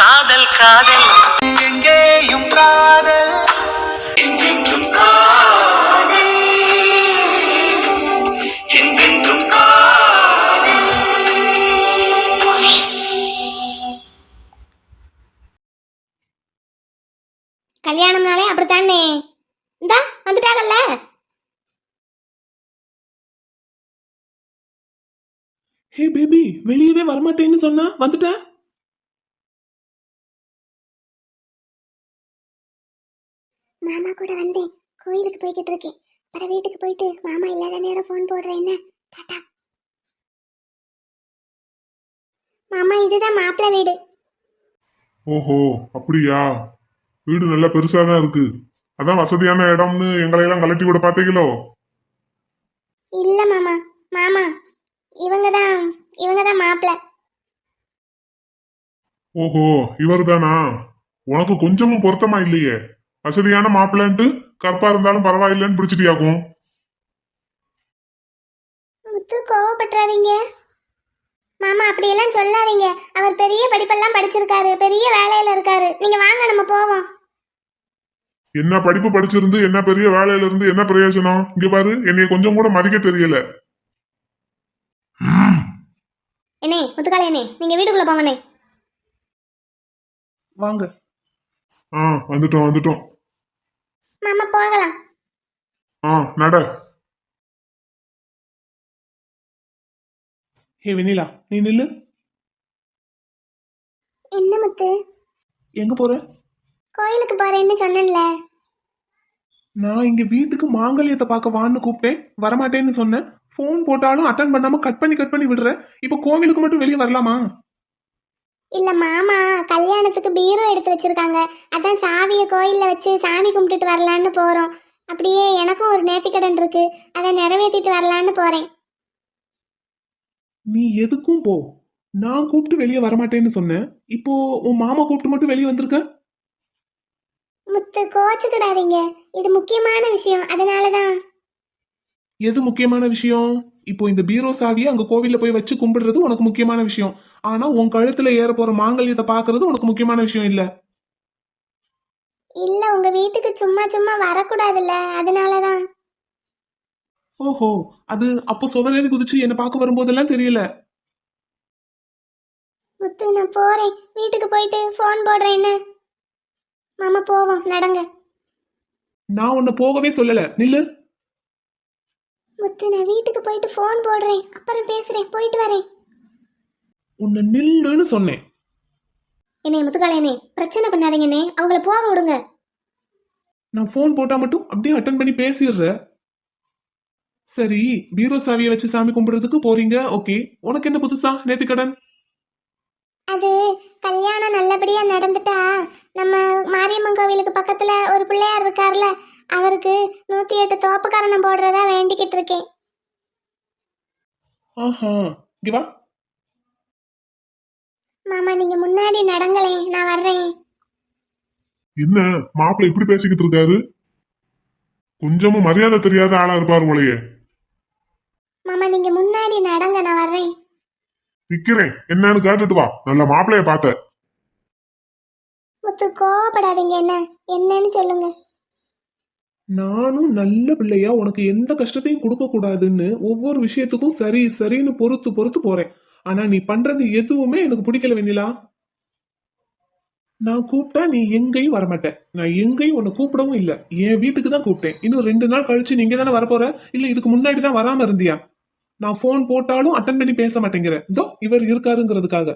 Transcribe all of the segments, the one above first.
காதல் காதல் எங்கேயும் காதல் என்றென்றும் காதல் என்றென்றும் காதல். கல்யாணம்னாலே அப்படித்தானே. இந்தா வந்துட்டாங்கல்ல. ஹே பேபி, வெளியவே வரமாட்டேன்னு சொன்னா வந்துட்ட. மாமா கூட வந்தேன், கோயிலுக்கு போய்கிட்டு இருக்கேன். அப்புறம் வீட்டுக்கு போயிட்டு மாமா இல்லாத நேரம் ஃபோன் போடுறேன். என்ன டாடா. மாமா இதுதான் மாப்பிள்ளை வீடு. ஓஹோ, அப்படியா? வீடு நல்லா பெருசா தான் இருக்கு. அதான் வசதியான இடம்னு எங்களையெல்லாம் கலட்டி விட பாத்தீங்களோ? இல்ல மாமா, மாமா இவங்க தான் மாப்பிள்ளை. ஓஹோ, இவர் தானா? உனக்கு கொஞ்சமும் பொருத்தமா இல்லையே. வசதியான மாப்பிள்ளன்ட்டு கற்பா இருந்தாலும் பரவாயில்லைன்னு பிடிச்சிட்டியாக்கும். முத்து கோவப்பட்டுறாதீங்க மாமா, அப்படியெல்லாம் சொல்லாதீங்க. அவர் பெரிய படிப்பெல்லாம் படிச்சிருக்காரு, பெரிய வேலையில இருக்காரு. நீங்க வாங்க, நம்ம போவோம். என்ன படிப்பு படிச்சிருந்து என்ன பெரிய வேலையில இருந்து என்ன பிரயோஜனம்? இங்க பாரு, என்னைய கொஞ்சம் கூட மதிக்க தெரியல. என்னே முத்துக்கால, என்னே நீங்க வீட்டுக்குள்ள போங்கண்ணே. வாங்க. வந்துட்டோம் வந்துட்டோம். மாமா போகலாம். நட. ஹே வெண்ணிலா, நீ நில்லு. என்ன முத்து? எங்க போற? கோயிலுக்கு போறேன்னு சொன்னேன்ல. நான் இங்க வீட்டுக்கு மாங்கல்யத்தை பார்க்க வான்னு கூப்பிட்டேன், வரமாட்டேன்னு சொன்னேன். போன் போட்டாலும் அட்டன் பண்ணாம கட் பண்ணி விடுற. இப்ப கோவிலுக்கு மட்டும் வெளியே வரலாமா? இல்ல மாமா, கல்யாணத்துக்கு பீரோ எடுத்து வச்சிருக்காங்க. அதான் சாவிய கோயில்ல வச்சு சாமி கும்பிட்டுட்டு வரலான்னு போறோம். அப்படியே எனக்கும் ஒரு நேர்த்திக்கடன் இருக்கு, அதை நிறைவேற்றிட்டு வரலான்னு போறேன். நீ எதுக்கும் போ. நான் கூப்பிட்டு வெளியே வரமாட்டேன்னு சொன்னேன். இப்போ உன் மாமா கூப்பிட்டு மட்டும் வெளியே வந்திருக்க. முத்து கோச்சுக்கிடாதீங்க, இது முக்கியமான விஷயம், அதனாலதான். எது முக்கியமான விஷயம்? இப்போ இந்த பீரோ சாவியை அங்க கோவில்ல போய் வச்சு கும்பிடுறது உனக்கு முக்கியமான விஷயம். ஆனா உன் கழுத்துல ஏற போற மாங்கல்யத்தை பாக்குறது உனக்கு முக்கியமான விஷயம் இல்ல. இல்ல, உங்க வீட்டுக்கு சும்மா சும்மா வரக்கூடாதுல்ல, அதனாலதான். ஓஹோ, அது அப்போ சுவரேறி குதிச்சு என்ன பார்க்க வரும்போதெல்லாம் தெரியல. முத்து நான் போறேன், வீட்டுக்கு போயிட்டு போன் போடுறேன். என்ன மாமா, போவோம், நடங்க. நான் உன்னை போகவே சொல்லல, நில்லு. முத்து நான் வீட்டுக்கு போயிட்டு போன் போடுறேன், அப்புறம் பேசுறேன், போயிட்டு வரேன். உன்னை நில்லுன்னு சொன்னேன். என்னை முத்துக்காலையனே பிரச்சனை பண்ணாதீங்கண்ணே, அவங்கள போக விடுங்க. நான் போன் போட்டா மட்டும் அப்படியே அட்டன் பண்ணி பேசிடுற. சரி, பீரோ சாவியை வச்சு சாமி கும்பிடுறதுக்கு போறீங்க, ஓகே. உனக்கு என்ன புதுசா நேர்த்திக்கடன்? அது கல்யாணம் நல்லபடியா நடந்துட்டா நம்ம மாரியம்மன் கோவிலுக்கு பக்கத்துல ஒரு பிள்ளையார் இருக்கார்ல, அவருக்கு 108 தோப்புக்கரணம் போடுறதா வேண்டிக்கிட்டு இருக்கேன். ஆஹா, இங்க வா. மாமா நீங்க முன்னாடி நடங்களேன், நான் வர்றேன். என்ன மாப்பிள்ள இப்படி பேசிக்கிட்டு இருக்காரு? கொஞ்சமும் மரியாதை தெரியாத ஆளா இருப்பாரு போலயே. மாமா நீங்க முன்னாடி நடங்க, நான் வர்றேன். நிக்கிறேன், என்னன்னு கேட்டுட்டு வா. நல்ல மாப்பிள்ளைய பார்த்த. முத்து கோவப்படாதீங்க, என்னன்னு சொல்லுங்க. நானும் நல்ல பிள்ளையா உனக்கு எந்த கஷ்டத்தையும் கொடுக்க கூடாதுன்னு ஒவ்வொரு விஷயத்துக்கும் சரி சரின்னு பொறுத்து போறேன். ஆனா நீ பண்றது எதுவுமே எனக்கு பிடிக்கல வெண்ணிலா. நான் கூப்பிட்டா நீ எங்கேயும் வரமாட்டேன். நான் எங்கேயும் உன்னை கூப்பிடவும் இல்ல. என் வீட்டுக்கு தான் கூப்பிட்டேன். இன்னும் 2 நாள் கழிச்சு நீங்க தானே வரப்போற, இல்ல இதுக்கு முன்னாடி தான் வராம இருந்தியா? நான் போன் போட்டாலும் அட்டன் பண்ணி பேச மாட்டேங்கிறேன். இதோ இவர் இருக்காருங்கிறதுக்காக.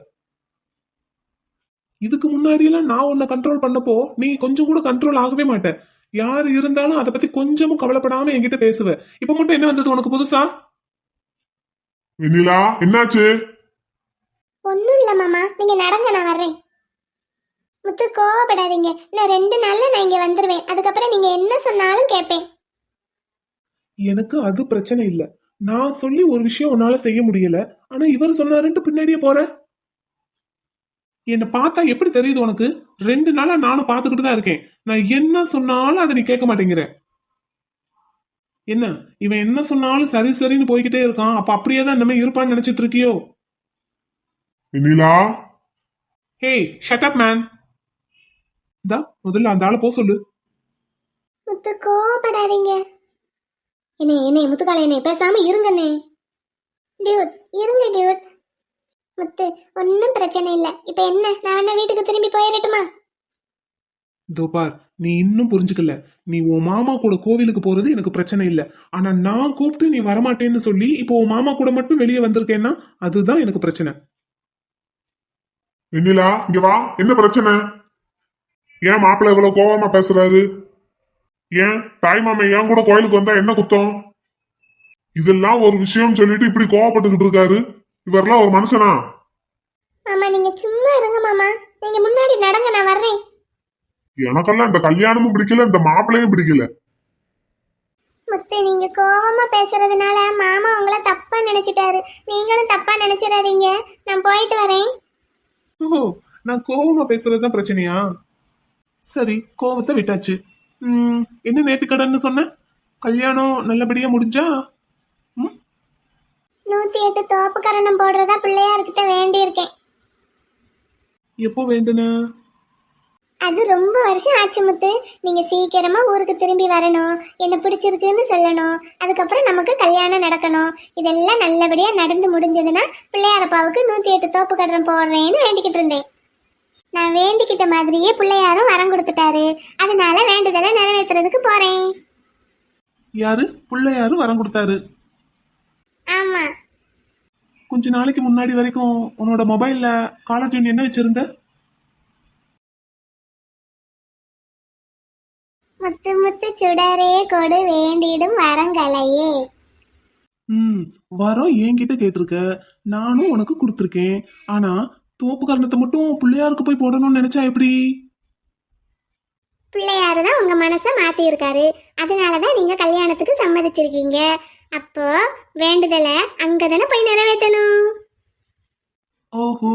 இதுக்கு முன்னாடி எல்லாம் நான் உன்னை கண்ட்ரோல் பண்ணப்போ நீ கொஞ்சம் கூட கண்ட்ரோல் ஆகவே மாட்டேன். யாரு இருந்தாலும் அதை பத்தி கொஞ்சமும் கவலைப்படாம என்கிட்ட பேசுவ. இப்ப மட்டும் என்ன வந்தது உனக்கு புதுசா? வெண்ணிலா, என்னாச்சு? ஒண்ணும் இல்ல மாமா, நீங்க நடங்க, நான் வர்றேன். முத்து கோவப்படாதீங்க, இன்னும் 2 நாள்ல நான் இங்க வந்துருவேன். அதுக்கப்புறம் நீங்க என்ன சொன்னாலும் கேட்பேன். எனக்கு அது பிரச்சனை இல்ல. நான் சொல்லி ஒரு விஷயம் உன்னால செய்ய முடியல, ஆனா இவர் சொன்னாருன்ட்டு பின்னாடியே போற. என்ன பார்த்தா எப்படி தெரியுது உனக்கு? 2 நாளா நானும் பாத்துக்கிட்டு தான் இருக்கேன். நான் என்ன சொன்னாலும் அதை நீ கேட்க மாட்டேங்கிற. என்ன இவன் என்ன சொன்னாலும் சரி சரின்னு போய்கிட்டே இருக்கான். அப்ப அப்படியே தான் இனிமே இருப்பான்னு நினைச்சிட்டு இருக்கியோ? வெண்ணிலா, ஹே ஷட் அப் மேன். இந்தா முதல்ல அந்த ஆளை போக சொல்லு. முத்து கோபப்படாதீங்க. என்னே முத்துக்காலையனே பேசாம இருங்கண்ணே. டியூட் இருங்க டியூட். முத்து ஒன்றும் பிரச்சனை இல்லை. இப்போ என்ன, நான் வேணா வீட்டுக்கு திரும்பி போயிடட்டுமா? இதோ பார், நீ இன்னும் புரிஞ்சுக்கல. நீ உன் மாமா கூட கோவிலுக்கு போறது எனக்கு பிரச்சனை இல்ல. ஆனா நான் கூப்பிட்டு நீ வரமாட்டேன்னு சொல்லி இப்போ உன் மாமா கூட மட்டும் வெளியே வந்திருக்கேன்னா அதுதான் எனக்கு பிரச்சனை. வெண்ணிலா இங்க வா, என்ன பிரச்சனை? ஏன் மாப்பிள்ள இவ்வளவு கோவமா பேசுறாரு? ஏன் தாய் மாமா ஏன் கூட கோயிலுக்கு வந்தா என்ன குத்தம்? இதெல்லாம் ஒரு விஷயம் சொல்லிட்டு இப்படி கோவப்பட்டுக்கிட்டு இருக்காரு. இவரெல்லாம் ஒரு மனுஷனா? மாமா நீங்க சும்மா இருங்க மாமா. நீங்க முன்னாடி நடங்க, நான் வர்றேன். எனக்கெல்லாம் இந்த கல்யாணமும் பிடிக்கல, இந்த மாப்பிள்ளையும் பிடிக்கல. முத்து நீங்க கோவமா பேசுறதுனால மாமா உங்களை தப்பா நினைச்சிட்டாரு. நீங்களும் தப்பா நினைச்சிடாதீங்க. நான் போயிட்டு வரேன். ஓ, நான் கோவமா பேசுறதுதான் பிரச்சனையா? சரி, கோவத்தை விட்டாச்சு. என்ன நேத்து கடன்னு சொன்ன? கல்யாணம் நல்லபடியா முடிஞ்சா? 108 தோப்பு கரணம் போடுறதா பிள்ளையார்கிட்ட வேண்டியிருக்கேன். எப்போ வேண்டுன? அது ரொம்ப வருஷம் ஆச்சு முத்து. நீங்க சீக்கிரமா ஊருக்கு திரும்பி வரணும், என்ன பிடிச்சிருக்குன்னு சொல்லணும், அதுக்கப்புறம் நமக்கு கல்யாணம் நடக்கணும். இதெல்லாம் நல்லபடியா நடந்து முடிஞ்சதுன்னா பிள்ளையாரப்பாவுக்கு 108 தோப்பு கரணம் போடுறேன்னு வேண்டிக்கிட்டு இருந்தேன். நான் வேண்டிக்கிட்ட மாதிரியே பிள்ளையாரும் வரம் கொடுத்துட்டாரு. அதனால வேண்டுதலை நிறைவேற்றுறதுக்கு போறேன். யாரு பிள்ளையாரு வரம் கொடுத்தாரு? ஆமா. கொஞ்ச நாளைக்கு முன்னாடி வரைக்கும் உன்னோட மொபைல்ல காலர் டியூன் என்ன வச்சிருந்த? முத்து முத்து சுடரே கொடு வேண்டிடும் வரங்களையே. வரம் என்கிட்ட கேட்டிருக்க, நானும் உனக்கு கொடுத்துருக்கேன். ஆனா தோப்பு காரணத்தை மட்டும் பிள்ளையாருக்கு போய் போடணும்னு நினைச்சா எப்படி? பிள்ளையாரு தான் உங்க மனசை மாத்தி இருக்காரு. அதனாலதான் நீங்க கல்யாணத்துக்கு சம்மதிச்சிருக்கீங்க. அப்போ வேண்டுதலை அங்கதானே போய் நிறைவேற்றணும். ஓஹோ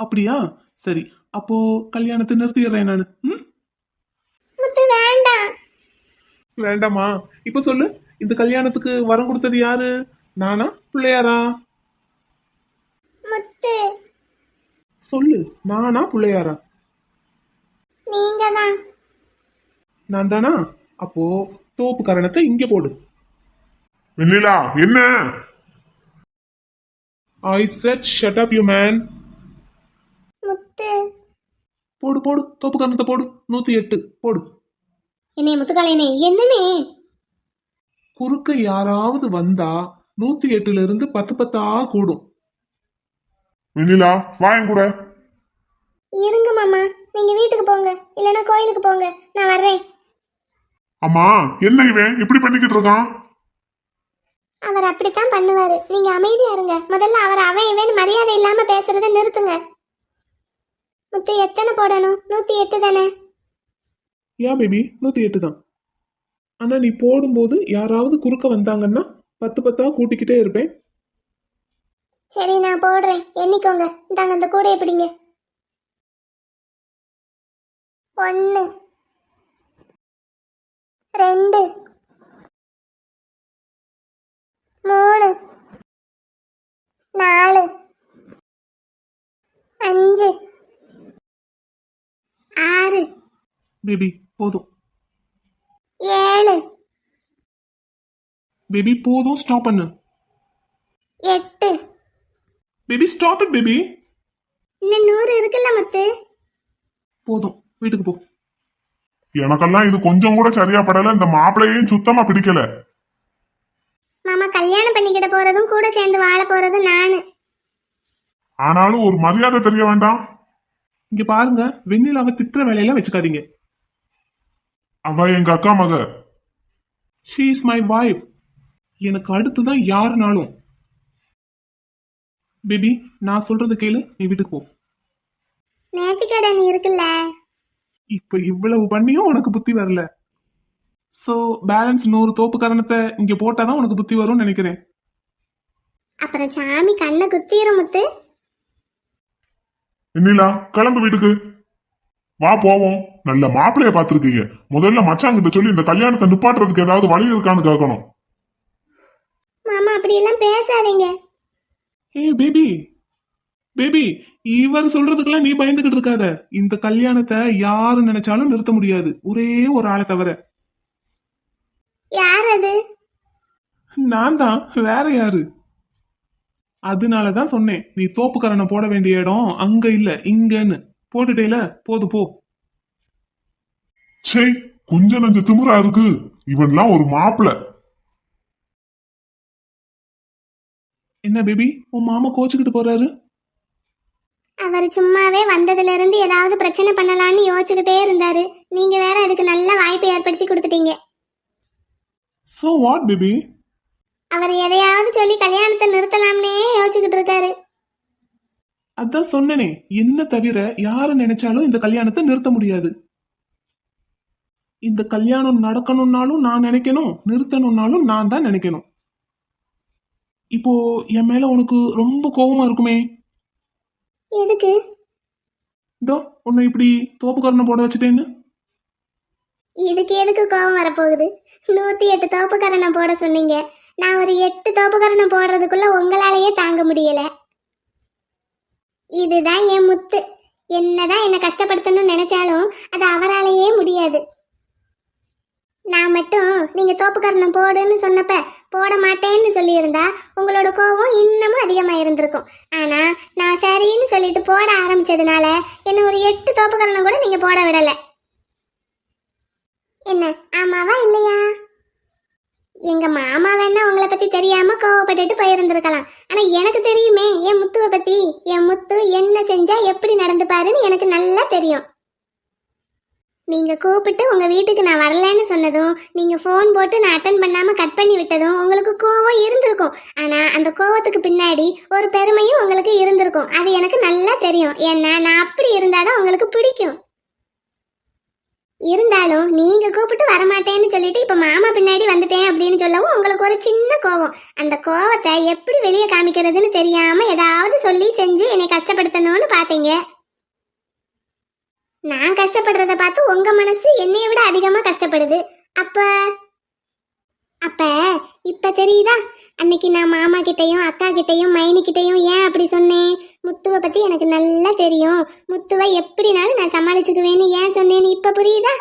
அப்படியா? சரி, அப்போ கல்யாணத்தை நிறுத்திடுறேன் நானு. முத்து வேண்டாம். வேண்டாமா? இப்ப சொல்லு, இந்த கல்யாணத்துக்கு வரம் கொடுத்தது யாரு? நானா பிள்ளையாரா? முத்து சொல்லு, நானா பிள்ளையாரா? நீங்க தான். நான் தானா? அப்போ தோப்பு காரணத்தை இங்க போடு. வெண்ணிலா என்ன? I said shut up you man. முத்து போடு போடு, தோப்பு காரணத்தை போடு. 108 போடு. என்னே முத்துக்காலையனே என்னனே? குறுக்க யாராவது வந்தா 108ல இருந்து 10 கூடும். வெண்ணிலா வா என் கூட. இருங்க மாமா, நீங்க வீட்டுக்கு போங்க, இல்லைன்னா கோயிலுக்கு போங்க, நான் வர்றேன். அம்மா என்ன இவன் இப்படி பண்ணிக்கிட்டு இருக்கான்? அவர் அப்படித்தான் பண்ணுவாரு. நீங்க அமைதியா இருங்க. முதல்ல அவர் அவன் இவன் மரியாதை இல்லாம பேசுறத நிறுத்துங்க. முத்து எத்தனை போடணும்? 108 தானே? ஏன் பேபி 108 தான். ஆனா நீ போடும்போது யாராவது குறுக்க வந்தாங்கன்னா 10 கூட்டிக்கிட்டே இருப்பேன். சரி நான் போடுறேன், எண்ணிக்கோங்க. இந்தாங்க அந்த கூடையை பிடிங்க. 1 2 3 4 5 6 பேபி போதும். 7 பேபி போதும், ஸ்டாப் பண்ணு. 8 பேபி ஸ்டாப் இட் பேபி. இன்னும் 100 இருக்குல்ல முத்து? போதும், வீட்டுக்கு போ. எனக்கெல்லாம் இது கொஞ்சம் கூட சரியா படல. இந்த மாப்பிள்ளையும் சுத்தமா பிடிக்கல. மாமா கல்யாணம் பண்ணிக்கிட்ட போறதும் கூட சேர்ந்து வாழ போறதும் நானு. ஆனாலும் ஒரு மரியாதை தெரிய வேண்டாம்? இங்க பாருங்க, வெண்ணிலாவை திட்டுற வேலையெல்லாம் வச்சுக்காதீங்க. அவ எங்க அக்கா மக. She is my wife. எனக்கு அடுத்துதான் யாருனாலும். பேபி நான் சொல்றது கேளு, நீ வீட்டுக்கு போ. நேத்திக்கடன் இருக்குல்ல? இப்ப இவ்வளவு பண்ணியும் உனக்கு புத்தி வரல. சோ பேலன்ஸ் 100 தோப்பு காரணத்தை இங்க போட்டாதான் உனக்கு புத்தி வரும்னு நினைக்கிறேன். அப்புறம் சாமி கண்ணை குத்திரும் முத்து. வெண்ணிலா கிளம்பு வீட்டுக்கு. வா போவோம். நல்ல மாப்பிள்ளைய பாத்துருக்கீங்க. முதல்ல மச்சாங்கிட்ட சொல்லி இந்த கல்யாணத்தை நிப்பாட்டுறதுக்கு ஏதாவது வழி இருக்கான்னு கேட்கணும். மாமா அப்படியெல்லாம் பேசாதீங்க. ஏ பேபி, பேபி, இவர் சொல்றதுக்கெல்லாம் நீ பயந்துகிட்டு இருக்காத. இந்த கல்யாணத்தை யாரு நினைச்சாலும் நிறுத்த முடியாது, ஒரே ஒரு ஆளை தவிர. யார் அது? நான் தான், வேற யாரு? அதனாலதான் சொன்னேன், நீ தோப்புக்கரணை போட வேண்டிய இடம் அங்க இல்ல இங்கன்னு. போட்டுட்டேல, போது போ. சே, கொஞ்சம் நஞ்ச திமிரா இருக்கு. இவன்லாம் ஒரு மாப்பிள. என்ன பேபி, உன் மாமா கோச்சுக்கிட்டு போறாரு? அவர் சும்மாவே வந்ததுல இருந்து ஏதாவது பிரச்சனை பண்ணலான்னு யோசிச்சுக்கிட்டே இருந்தாரு. நீங்க வேற அதுக்கு நல்ல வாய்ப்பை ஏற்படுத்தி கொடுத்துட்டீங்க. So what baby? அவர் எதையாவது சொல்லி கல்யாணத்தை நிறுத்தலாம்னே யோசிச்சுக்கிட்டு இருக்காரு. அதான் சொன்னனே, என்ன தவிர யாரு நினைச்சாலும் இந்த கல்யாணத்தை நிறுத்த முடியாது. இந்த கல்யாணம் நடக்கணும்னாலும் நான் நினைக்கணும், நிறுத்தணும்னாலும் நான் தான் நினைக்கணும். இப்போ என் மேல உனக்கு ரொம்ப கோபமா இருக்குமே? எதுக்கு? இதோ உன்னை இப்படி தோப்புக்கரணை போட வச்சுட்டேன்னு. இதுக்கு எதுக்கு கோபம் வரப்போகுது? 108 தோப்புக்கரணை போட சொன்னீங்க. நான் ஒரு 8 தோப்புக்கரணை போடுறதுக்குள்ள உங்களாலேயே தாங்க முடியல. இதுதான் என் முத்து. என்னதான் என்னை கஷ்டப்படுத்தணும்னு நினைச்சாலும் அது அவராலேயே முடியாது. நான் மட்டும் நீங்க தோப்புக்கரணம் போடுன்னு சொன்னப்ப போட மாட்டேன்னு சொல்லியிருந்தா உங்களோட கோபம் இன்னமும் அதிகமா இருந்திருக்கும். ஆனா நான் சரின்னு சொல்லிட்டு போட ஆரம்பிச்சதுனால என்ன ஒரு 8 தோப்புக்கரணம் கூட நீங்க போட விடல. என்ன ஆமாவா இல்லையா? எங்க மாமா வேணா உங்களை பத்தி தெரியாம கோவப்பட்டுட்டு போயிருந்திருக்கலாம். ஆனா எனக்கு தெரியுமே என் முத்துவை பத்தி. என் முத்து என்ன செஞ்சா எப்படி நடந்துப்பாருன்னு எனக்கு நல்லா தெரியும். நீங்க கூப்பிட்டு உங்க வீட்டுக்கு நான் வரலன்னு சொன்னதும், நீங்க ஃபோன் போட்டு நான் அட்டன் பண்ணாம கட் பண்ணி விட்டதும் உங்களுக்கு கோவம் இருந்திருக்கும். ஆனா அந்த கோவத்துக்கு பின்னாடி ஒரு பெருமையும் உங்களுக்கு இருந்திருக்கும். அது எனக்கு நல்லா தெரியும். ஏன்னா நான் அப்படி இருந்தாதான் உங்களுக்கு பிடிக்கும். இருந்தாலும் நீங்க கூப்பிட்டு வரமாட்டேன்னு சொல்லிட்டு இப்ப மாமா பின்னாடி வந்துட்டேன் அப்படின்னு சொல்லவும் உங்களுக்கு ஒரு சின்ன கோவம். அந்த கோவத்தை எப்படி வெளியே காமிக்கிறதுன்னு தெரியாம ஏதாவது சொல்லி செஞ்சு என்னை கஷ்டப்படுத்தணும்னு பாத்தீங்க. நான் கஷ்டப்படுறத பார்த்து உங்க மனசு என்னைய விட அதிகமா கஷ்டப்படுது. அப்ப அப்ப இப்ப தெரியுதா? அன்னைக்கு நான் மாமா கிட்டையும் அக்கா கிட்டையும் மைனி கிட்டையும் ஏன் அப்படி சொன்னேன்? முத்துவை பத்தி எனக்கு நல்லா தெரியும், முத்துவை எப்படினாலும் நான் சமாளிச்சுக்குவேன்னு ஏன் சொன்னேன்னு இப்ப புரியுதா?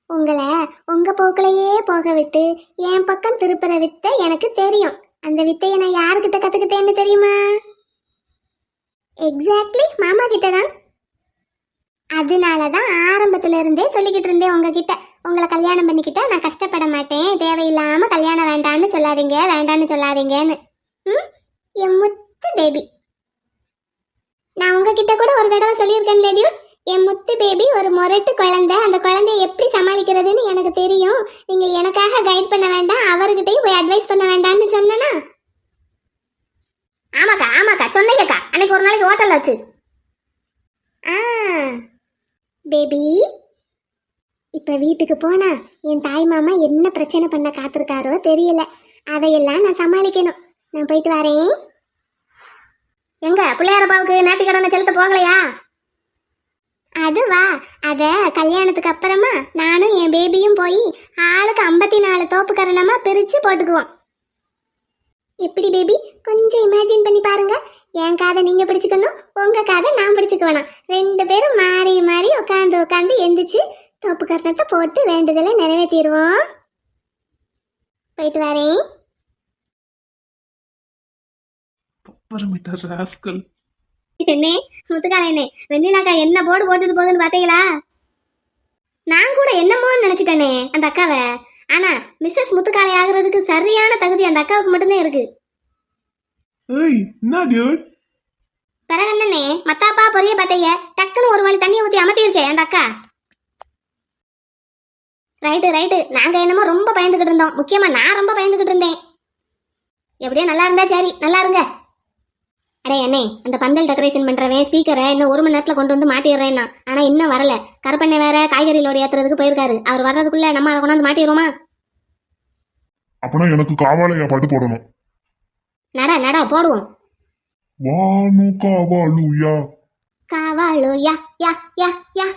உங்களை உங்க போக்குலையே போக விட்டு என் பக்கம் திருப்புற வித்தை எனக்கு தெரியும். அந்த வித்தையை நான் யாருக்கிட்ட கத்துக்கிட்டேன்னு தெரியுமா? எக்ஸாக்ட்லி மாமா கிட்ட தான். அதனாலதான் ஆரம்பத்துல இருந்தே சொல்லிக்கிட்டு இருந்தேன் உங்ககிட்ட, உங்களை கல்யாணம் பண்ணிக்கிட்டா நான் கஷ்டப்பட மாட்டேன், தேவையில்லாம கல்யாணம் வேண்டான்னு சொல்லாதீங்க, வேண்டான்னு சொல்லாதீங்கன்னு. என் முத்து பேபி, நான் உங்ககிட்ட கூட ஒரு தடவை சொல்லியிருக்கேன் லேடியூட், என் முத்து பேபி ஒரு முரட்டு குழந்தை, அந்த குழந்தைய எப்படி சமாளிக்கிறதுன்னு எனக்கு தெரியும், நீங்க எனக்காக கைட் பண்ண வேண்டாம், அவர்கிட்டயும் போய் அட்வைஸ் பண்ண வேண்டாம்னு சொன்னனா? ஆமாக்கா ஆமாக்கா சொன்னீங்கக்கா, அன்னைக்கு ஒரு நாளைக்கு ஹோட்டல்ல வச்சு. பேபி, இப்ப வீட்டுக்கு போனா என் தாய் மாமா என்ன பிரச்சனை பண்ண காத்திருக்காரோ தெரியல. அதையெல்லாம் நான் சமாளிக்கணும். நான் போயிட்டு வரேன். எங்க பிள்ளையாரப்பாவுக்கு நேர்த்தி கடனை செலுத்த போகலையா? அதுவா, அத கல்யாணத்துக்கு அப்புறமா நானும் என் பேபியும் போய் ஆளுக்கு 54 தோப்புக்கரணமா பிரிச்சு போட்டுக்குவோம். எப்படி பேபி, கொஞ்சம் இமேஜின் பண்ணி பாருங்க. என் காதை நீங்க பிடிச்சுக்கணும், உங்க காதை நான் பிடிச்சுக்குவேணும். 2 பேரும் மாறி மாறி உட்காந்து உட்காந்து எந்திரிச்சு தோப்பு கரணத்தை போட்டு வேண்டுதலை நிறைவேற்றிடுவோம். போயிட்டு வரேன். என்ன முத்துக்கால, வெண்ணிலாக்கா என்ன போடு போட்டுட்டு போகுதுன்னு பாத்தீங்களா? நான் கூட என்னமோன்னு நினைச்சிட்டேனே அந்த அக்காவை. ஆனா மிஸ்ஸஸ் முத்துக்காலை ஆகுறதுக்கு சரியான தகுதி அந்த அக்காவுக்கு மட்டும்தான் இருக்கு. பரகண்ணே, மத்தாப்பா பொரிய பாத்தைய டக்குன்னு ஒரு மணி தண்ணியை ஊத்தி அமர்த்திருச்சே அந்த அக்கா. ரைட்டு ரைட்டு, நாங்க என்னமோ ரொம்ப பயந்துகிட்டு இருந்தோம். முக்கியமா நான் ரொம்ப பயந்துகிட்டு இருந்தேன். எப்படியோ நல்லா இருந்தா சரி, நல்லா இருங்க. அடே அண்ணே, அந்த பந்தல் டெக்கரேஷன் பண்றவன் ஸ்பீக்கரை இன்னும் 1 மணி நேரத்துல கொண்டு வந்து மாட்டிடுறேன்னா, ஆனா இன்னும் வரல. கருப்பண்ணை வேற காய்கறி லோடு ஏத்துறதுக்கு போயிருக்காரு. அவர் வர்றதுக்குள்ள நம்ம அதை கொண்டாந்து மாட்டிடுவோமா? அப்பனா எனக்கு காவாலையா பாட்டு போடணும். நடா நடா போடுவோம். வானு காவாலுயா காவாலுயா யா யா யா.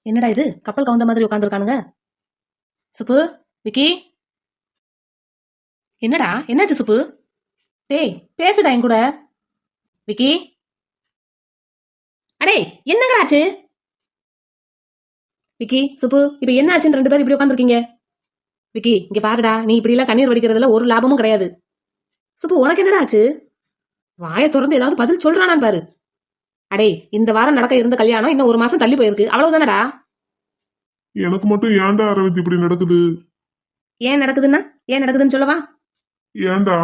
என்னடா இது, கப்பல் கவுந்த மாதிரி உட்காந்துருக்கானுங்க. சுப்பு, விக்கி, என்னடா என்னாச்சு சுப்பு? டேய் பேசுடா என் கூட. விக்கி, அடே என்னங்கடா ஆச்சு? விக்கி, சுப்பு, இப்ப என்ன ஆச்சுன்னு 2 பேரும் இப்படி உட்காந்துருக்கீங்க? விக்கி, இங்க பாருடா, நீ இப்படி எல்லாம் கண்ணீர் வடிக்கிறதுல ஒரு லாபமும் கிடையாது. சுப்பு, உனக்கு என்னடா ஆச்சு? வாயை திறந்து ஏதாவது பதில் சொல்றானான்னு பாரு. அடே, இந்த வாரம் நடக்க இருந்த கல்யாணம் இன்னும் 1 மாசம் தள்ளி போயிருக்கு, அவ்வளவுதானடா. எனக்கு மட்டும் ஏன்டா அரவிந்த் இப்படி நடக்குது? ஏன் நடக்குதுன்னா ஏன் நடக்குதுன்னு சொல்லவா? ஏன்டா?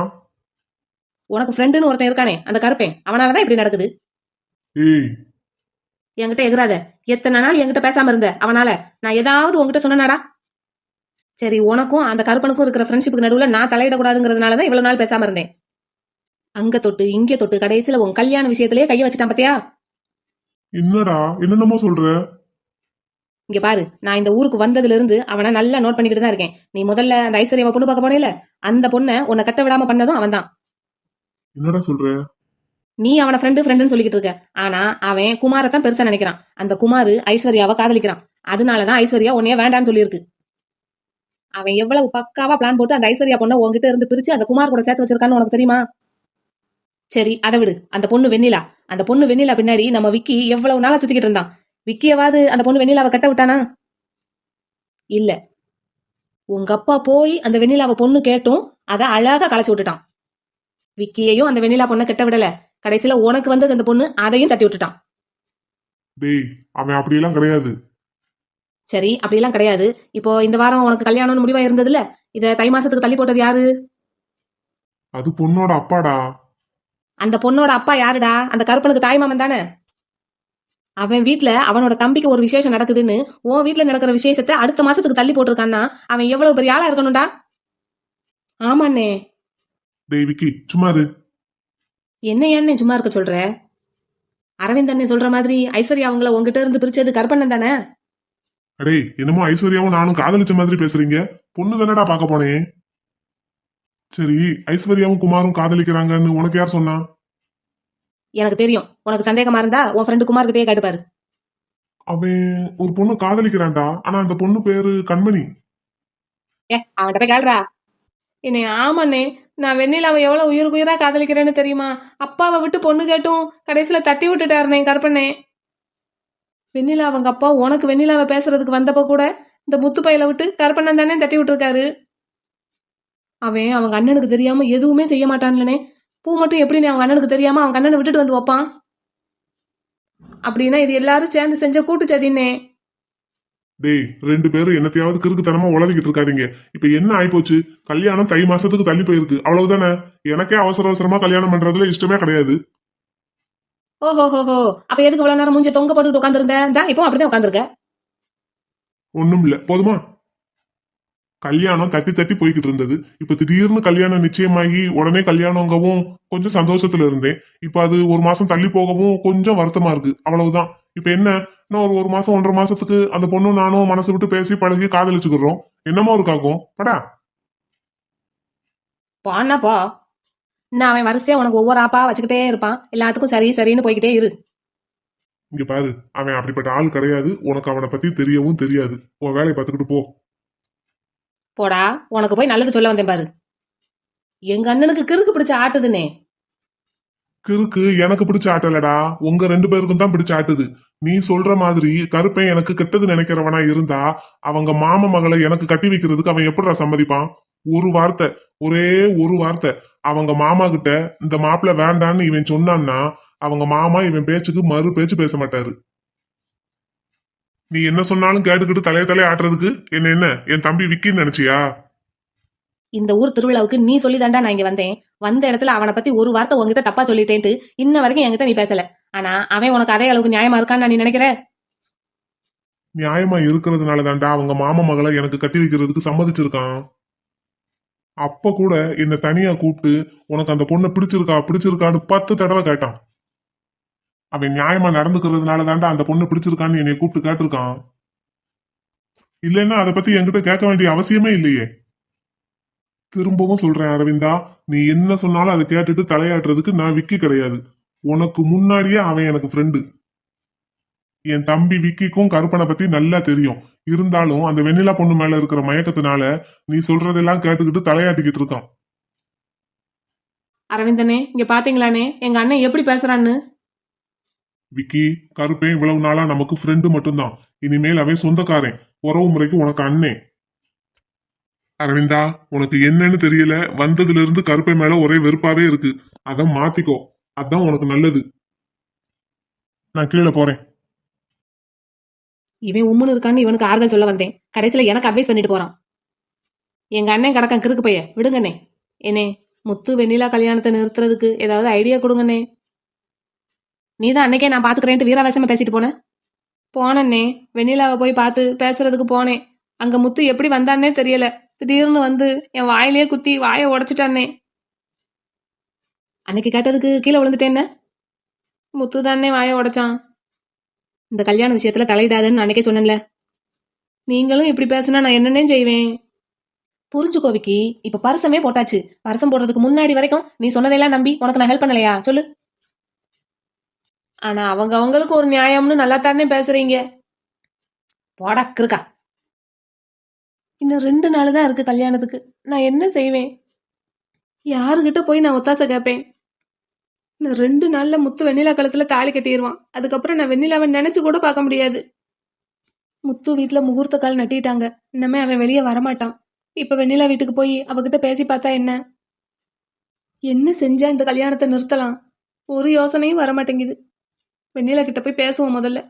உனக்கு ஃப்ரெண்டுன்னு ஒருத்தன் இருக்கானே, அந்த கருப்பேன், அவனாலதான் இப்படி நடக்குது. ஏய், என்கிட்ட எகுறாத. எத்தனை நாள் என்கிட்ட பேசாம இருந்த அவனால? நான் ஏதாவது உன்கிட்ட சொன்னனாடா? சரி, உனக்கும் அந்த கருப்பனுக்கும் இருக்கிற ஃப்ரெண்ட்ஷிப்புக்கு நடுவுல நான் தலையிடக்கூடாதுங்கிறதுனாலதான் இவ்வளவு நாள் பேசாம இருந்தேன். அங்க தொட்டு இங்க தொட்டு கடைசியில உன் கல்யாண விஷயத்திலேயே கைய வச்சுட்டான் பாத்தியா? என்னடா என்னென்னமோ சொல்ற? இங்க பாரு, நான் இந்த ஊருக்கு வந்ததுல இருந்து அவனை நல்லா நோட் பண்ணிக்கிட்டு தான் இருக்கேன். நீ முதல்ல அந்த ஐஸ்வர்யாவை பொண்ணு பார்க்க போனேல, அந்த பொண்ணை உன்னை கட்ட விடாம பண்ணதும் அவன் தான். என்னடா சொல்ற? நீ அவனை ஃப்ரெண்டுன்னு சொல்லிக்கிட்டு இருக்க. ஆனா அவன் குமாரத்தான் பெருசா நினைக்கிறான். அந்த குமாரு ஐஸ்வர்யாவை காதலிக்கிறான். அதனாலதான் ஐஸ்வர்யா உன்னைய வேண்டான்னு சொல்லியிருக்கு. அவன் எவ்வளவு பக்காவா பிளான் போட்டு அந்த ஐஸ்வர்யா பொண்ணை உன்கிட்ட இருந்து பிரிச்சு அந்த குமார் கூட சேர்த்து வச்சிருக்கான்னு உனக்கு தெரியுமா? சரி, அதை விடு. அந்த பொண்ணு வெண்ணிலா பின்னாடி நம்ம விக்கி எவ்வளவு நாளா சுத்திக்கிட்டு இருந்தான். விக்கியவாது அந்த பொண்ணு வெண்ணிலாவை கட்ட விட்டானா? இல்ல. உங்க அப்பா போய் அந்த வெண்ணிலாவை பொண்ணு கேட்டும் அதை அழகா களைச்சு விட்டுட்டான். விக்கியையும் அந்த வெண்ணிலா பொண்ணை கட்ட விடல. கடைசியில உனக்கு வந்தது அந்த பொண்ணு, அதையும் தட்டி விட்டுட்டான். டேய், அவன் அப்படியெல்லாம் கிடையாது. சரி, அப்படியெல்லாம் கிடையாது. இப்போ இந்த வாரம் உனக்கு கல்யாணம்னு முடிவா இருந்ததுல, இத தை மாசத்துக்கு தள்ளி போட்டது யாரு? அது பொண்ணோட அப்பாடா. அந்த பொண்ணோட அப்பா யாருடா? அந்த கருப்பனுக்கு தாய்மாமன் தானே. அவன் வீட்ல அவனோட தம்பிக்கு ஒரு விசேஷம் நடக்குதுன்னு உன் வீட்ல நடக்கிற விசேஷத்தை அடுத்த மாசத்துக்கு தள்ளி போட்டிருக்கான்னா அவன் எவ்வளவு பெரிய ஆளா இருக்கணும்டா. ஆமாண்ணே. டேய் விக்கி, சும்மா இரு. என்ன ஏன்னு சும்மா இருக்க சொல்ற? அரவிந்த் அண்ணே சொல்ற மாதிரி ஐஸ்வர்யா அவங்கள உங்ககிட்ட இருந்து பிரிச்சது கருப்பண்ணன் தானே? அடே, என்னமோ ஐஸ்வர்யாவும் நானும் காதலிச்ச மாதிரி பேசுறீங்க. பொண்ணு தானடா பார்க்க போனேன். சரி, ஐஸ்வர்யாவும் குமாரும் காதலிக்கிறாங்கன்னு உனக்கு யார் சொன்னா? எனக்கு தெரியும். உனக்கு சந்தேகமா இருந்தா உன் ஃப்ரெண்டு குமார் கிட்டே கேட்டுப்பாரு. அவன் ஒரு பொண்ணு காதலிக்கிறான்டா. ஆனா அந்த பொண்ணு பேரு கண்மணி. அவன்கிட்ட போய் கேள்றா. என்னை ஆமாண்ணே, நான் வெண்ணிலாவை எவ்வளவு உயிருக்கு உயிரா காதலிக்கிறேன்னு தெரியுமா? அப்பாவை விட்டு பொண்ணு கேட்டும் கடைசியில தட்டி விட்டுட்டாருனே கருப்பண்ணே. வெண்ணிலா அவங்க அப்பா உனக்கு வெண்ணிலாவை பேசுறதுக்கு வந்தப்ப கூட இந்த முத்து பையில விட்டு கருப்பண்ணன் தானே தட்டி விட்டுருக்காரு. அவன் அவங்க அண்ணனுக்கு தெரியாம எதுவுமே செய்ய மாட்டான்லனே. பூ மட்டும் எப்படி நீ அவங்க அண்ணனுக்கு தெரியாம அவங்க அண்ணனை விட்டுட்டு வந்து வைப்பான்? அப்படின்னா இது எல்லாரும் சேர்ந்து செஞ்ச கூட்டு சதின்னே. டேய், 2 பேரும் என்னத்தையாவது கிறுக்குத்தனமா உளறிக்கிட்டு இருக்காதீங்க. இப்ப என்ன ஆயிப்போச்சு? கல்யாணம் தை மாசத்துக்கு தள்ளி போயிருக்கு, அவ்வளவுதானே. எனக்கே அவசர அவசரமா கல்யாணம் பண்றதுல இஷ்டமே கிடையாது. ஓஹோஹோஹோ, அப்ப எதுக்கு இவ்வளவு நேரம் மூஞ்சி தொங்க போட்டுட்டு உட்காந்துருந்த? இப்போ அப்படிதான் உட்காந்துருக்க. ஒண்ணும் இல்ல, போதுமா? கல்யாணம் தட்டி தட்டி போய்கிட்டு இருந்தது. இப்ப திடீர்னு கல்யாணம் நிச்சயமாகி உடனே கல்யாணங்கவும் கொஞ்சம் சந்தோஷத்துல இருந்தேன். இப்ப அது 1 மாசம் தள்ளி போகவும் கொஞ்சம் வருத்தமா இருக்கு, அவ்வளவுதான். இப்ப என்ன, இன்னும் ஒரு 1 மாசம் 1.5 மாசத்துக்கு அந்த பொண்ணும் நானும் மனசு விட்டு பேசி பழகி காதலிச்சுக்கிறோம். என்னமோ இருக்காகும் படா. பாண்ணாப்பா, நான் அவன் வரிசையா உனக்கு ஒவ்வொரு ஆப்பா வச்சுக்கிட்டே இருப்பான். எல்லாத்துக்கும் சரி சரின்னு போய்கிட்டே இரு. இங்க பாரு, அவன் அப்படிப்பட்ட ஆள் கிடையாது. உனக்கு அவனை பத்தி தெரியவும் தெரியாது. உன் வேலையை பார்த்துக்கிட்டு போ. போடா, உனக்கு போய் நல்லது சொல்ல வந்தேன் பாரு. எங்க அண்ணனுக்கு கிறுக்கு பிடிச்ச ஆட்டுதுனே. கிறுக்கு எனக்கு பிடிச்ச ஆட்டலடா, உங்க 2 பேருக்கும் தான் பிடிச்ச ஆட்டுது. நீ சொல்ற மாதிரி கருப்பேன் எனக்கு கெட்டது நினைக்கிறவனா இருந்தா அவங்க மாமா மகளை எனக்கு கட்டி வைக்கிறதுக்கு அவன் எப்படிடா சம்மதிப்பான்? ஒரு வார்த்தை, ஒரே ஒரு வார்த்தை அவங்க மாமா கிட்ட இந்த மாப்பிள்ள வேண்டான்னு இவன் சொன்னான்னா அவங்க மாமா இவன் பேச்சுக்கு மறு பேச்சு பேச மாட்டாரு. நீ என்ன சொன்னாலும் கேட்டுக்கிட்டு தலைய ஆட்டுறதுக்கு என்ன என் தம்பி விக்கின்னு நினைச்சியா? இந்த ஊர் திருவிழாவுக்கு நீ சொல்லி தாண்டா நான் இங்க வந்தேன். வந்த இடத்துல அவனை பத்தி ஒரு வார்த்தை உங்ககிட்ட தப்பா சொல்லிட்டேன்ட்டு இன்ன வரைக்கும் என்கிட்ட நீ பேசல. ஆனா அவன் உனக்கு அதே அளவுக்கு நியாயமா இருக்கான்னு நீ நினைக்கிற? நியாயமா இருக்கிறதுனால தாண்டா அவங்க மாமா மகளை எனக்கு கட்டி வைக்கிறதுக்கு சம்மதிச்சிருக்கான். அப்ப கூட என்ன தனியா கூப்பிட்டு உனக்கு அந்த பொண்ணை பிடிச்சிருக்கான்னு 10 தடவை கேட்டான். அவன் நியாயமா நடந்துக்கிறதுனால தாண்டா அந்த பொண்ணு பிடிச்சிருக்கான்னு என்னை கூப்பிட்டு கேட்டிருக்கான். இல்லைன்னா அதை பத்தி என்கிட்ட கேட்க வேண்டிய அவசியமே இல்லையே. திரும்பவும் சொல்றேன் அரவிந்தா, நீ என்ன சொன்னாலும் அதை கேட்டுட்டு தலையாட்டுறதுக்கு நான் விக்கி கிடையாது. உனக்கு முன்னாடியே அவன் எனக்கு ஃப்ரெண்டு. என் தம்பி விக்கிக்கும் கருப்பனை பத்தி நல்லா தெரியும். இருந்தாலும் அந்த வெண்ணிலா பொண்ணு மேல இருக்கிற மயக்கத்தினால நீ சொல்றதெல்லாம் கேட்டுக்கிட்டு தலையாட்டிக்கிட்டு இருக்கான். அரவிந்தனே இங்க பாத்தீங்களானே எங்க அண்ணன் எப்படி பேசுறான்னு. விக்கி, கருப்பேன் இவ்வளவு நாளா நமக்கு ஃப்ரெண்டு மட்டும்தான். இனிமேல் அவன் சொந்தக்காரன். உறவு முறைக்கு உனக்கு அண்ணே. அரவிந்தா, உனக்கு என்னன்னு தெரியல, வந்ததுல இருந்து கருப்பை மேல ஒரே வெறுப்பாவே இருக்கு. அத மாத்திக்கோ, அதான் உனக்கு நல்லது. நான் கீழே போறேன். இவன் உம்முன்னு இருக்கான்னு இவனுக்கு ஆறுதல் சொல்ல வந்தேன். கடைசியில எனக்கு அட்வைஸ் பண்ணிட்டு போறான். எங்க அண்ணன் கடக்கான் கிறுக்கு பைய, விடுங்கண்ணே. என்னே, முத்து வெண்ணிலா கல்யாணத்தை நிறுத்துறதுக்கு ஏதாவது ஐடியா கொடுங்கண்ணே. நீதான் அன்னைக்கே நான் பாத்துக்கிறேன்ட்டு வீராவேசமா பேசிட்டு போனேன்னே. வெண்ணிலாவை போய் பார்த்து பேசுறதுக்கு போனேன். அங்க முத்து எப்படி வந்தான்னே தெரியல. திடீர்னு வந்து என் வாயிலேயே குத்தி வாயை உடைச்சிட்டானே. அன்னைக்கு கேட்டதுக்கு கீழே விழுந்துட்டேன்ன. முத்து தானே வாயை உடைச்சான். இந்த கல்யாண விஷயத்துல தலையிடாதன்னு அன்னைக்கே சொன்னேன்ல. நீங்களும் இப்படி பேசுனா நான் என்னன்னே செய்வேன். புரிஞ்சுக்கோ விக்கி, இப்ப பரிசமே போட்டாச்சு. பரிசம் போடுறதுக்கு முன்னாடி வரைக்கும் நீ சொன்னதையெல்லாம் நம்பி உனக்கு நான் ஹெல்ப் பண்ணலையா சொல்லு. ஆனா அவங்களுக்கு ஒரு நியாயம்னு நல்லா தானே பேசுறீங்க. போடா கிறுக்கா. இன்னும் 2 நாள் தான் இருக்கு கல்யாணத்துக்கு. நான் என்ன செய்வேன்? யாருகிட்ட போய் நான் ஒத்தாசை கேட்பேன்? இன்னும் 2 நாள்ல முத்து வெண்ணிலா கழுத்துல தாலி கட்டிடுவான். அதுக்கப்புறம் நான் வெண்ணிலாவை நினைச்சு கூட பார்க்க முடியாது. முத்து வீட்டுல முகூர்த்த கால் நட்டிட்டாங்க. இன்னமே அவன் வெளியே வரமாட்டான். இப்ப வெண்ணிலா வீட்டுக்கு போய் அவகிட்ட பேசி பார்த்தா என்ன செஞ்சா இந்த கல்யாணத்தை நிறுத்தலாம்? ஒரு யோசனையும் வரமாட்டேங்குது. வெண்ணிலா கிட்ட போய் பேசுவோம் முதல்ல.